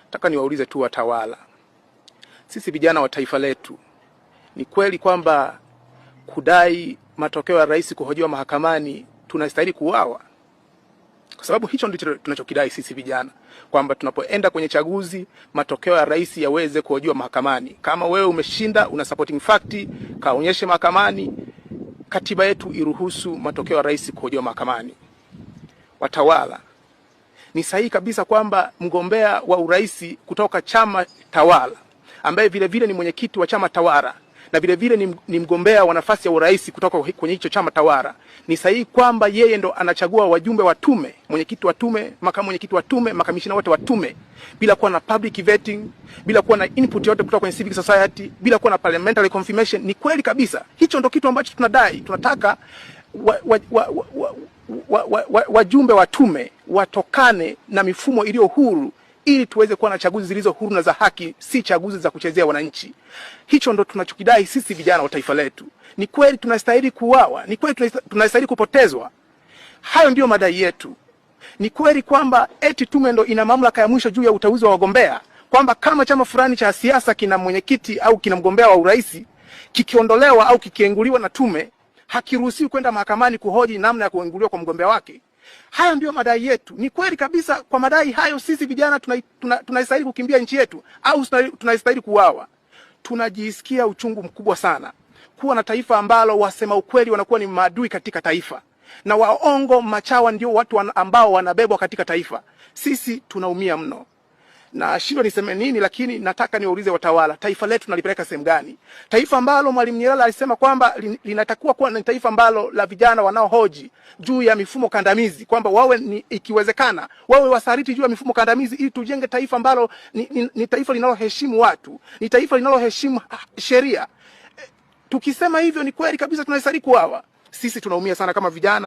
Nataka niwaulize tu watawala, sisi vijana wa taifa letu, ni kweli kwamba kudai matokeo ya rais kuhojiwa mahakamani tunastahili kuuawa? Kwa sababu hicho ndicho tunachokidai sisi vijana, kwamba tunapoenda kwenye chaguzi matokeo ya rais yaweze kuhojiwa mahakamani. Kama wewe umeshinda, una supporting fact, kaonyeshe mahakamani. Katiba yetu iruhusu matokeo ya rais kuhojiwa mahakamani. Watawala, ni sahihi kabisa kwamba mgombea wa urais kutoka chama tawala, ambaye vile vile ni mwenyekiti wa chama tawala na vile vile ni mgombea wa nafasi ya urais kutoka kwenye hicho chama tawala, ni sahihi kwamba yeye ndo anachagua wajumbe wa tume, mwenyekiti wa tume, makamu mwenyekiti wa tume, makamishina wote wa tume, bila kuwa na public vetting, bila kuwa na input yote kutoka kwenye civil society, bila kuwa na parliamentary confirmation. Ni kweli kabisa, hicho ndo kitu ambacho tunadai. Tunataka wajumbe wa tume watokane na mifumo iliyo huru, ili tuweze kuwa na chaguzi zilizo huru na za haki, si chaguzi za kuchezea wananchi. Hicho ndo tunachokidai sisi vijana wa taifa letu. Ni kweli tunastahili kuuawa? Ni kweli tunastahili kupotezwa? Hayo ndio madai yetu. Ni kweli kwamba eti tume ndo ina mamlaka ya mwisho juu ya uteuzi wa wagombea, kwamba kama chama fulani cha siasa kina mwenyekiti au kina mgombea wa urais, kikiondolewa au kikienguliwa na tume, hakiruhusiwi kwenda mahakamani kuhoji namna ya kuenguliwa kwa mgombea wake? Haya ndio madai yetu. Ni kweli kabisa kwa madai hayo sisi vijana tunastahili kukimbia nchi yetu au tunastahili kuuawa? Tunajisikia uchungu mkubwa sana kuwa na taifa ambalo wasema ukweli wanakuwa ni maadui katika taifa, na waongo machawa ndio watu ambao wanabebwa katika taifa. Sisi tunaumia mno. Na shida niseme nini, lakini nataka niwaulize watawala, taifa letu tunalipeleka sehemu gani? Taifa ambalo Mwalimu Nyerere alisema kwamba linatakiwa kuwa ni taifa ambalo la vijana wanaohoji juu ya mifumo kandamizi, kwamba wawe ikiwezekana wawe wasariti juu ya mifumo kandamizi, ili tujenge taifa ambalo ni taifa linaloheshimu watu, ni taifa linaloheshimu sheria. Tukisema hivyo, ni kweli kabisa tunastahili kuuawa. Sisi tunaumia sana kama vijana.